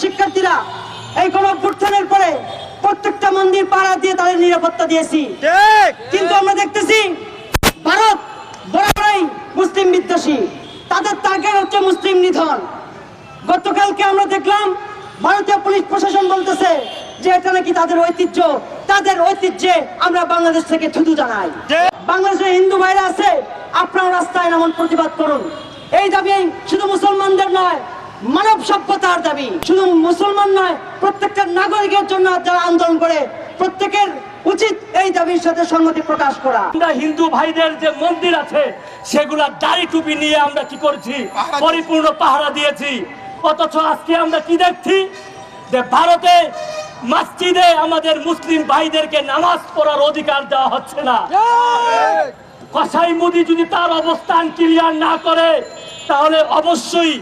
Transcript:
শিক্ষার্থীরা এই গণঅভ্যুত্থানের পরে প্রত্যেকটা মন্দির পাড়া দিয়ে তাদের নিরাপত্তা দিয়েছি, কিন্তু আমরা দেখতেছি ভারত বরাবরই মুসলিম বিদ্বেষী, তাদের টার্গেট হচ্ছে মুসলিম নিধন। গতকালকে আমরা দেখলাম ভারতীয় পুলিশ প্রশাসন বলতেছে যে এটা নাকি তাদের ঐতিহ্য, তাদের ঐতিহ্যে আমরা বাংলাদেশ থেকে থুতু জানাই। বাংলাদেশের হিন্দু ভাইরা আছে, আপনারা রাস্তায় নামুন, প্রতিবাদ করুন। এই দাবি শুধু মুসলমানদের নয়, মানব সভ্যতার দাবি। শুধু মুসলমান নয়, প্রত্যেকটা নাগরিকের জন্য যারা আন্দোলন করে প্রত্যেকের উচিত এই দাবির সাথে সংহতি প্রকাশ করা। আমরা হিন্দু ভাইদের যে মন্দির আছে সেগুলা দাড়ি টুপি নিয়ে আমরা কি করেছি, পরিপূর্ণ পাহারা দিয়েছি। অথচ আজকে আমরা কি দেখছি যে ভারতে মসজিদে আমাদের মুসলিম ভাইদেরকে নামাজ পড়ার অধিকার দেওয়া হচ্ছে না। কসাই মোদি যদি তার অবস্থান ক্লিয়ার না করে তাহলে অবশ্যই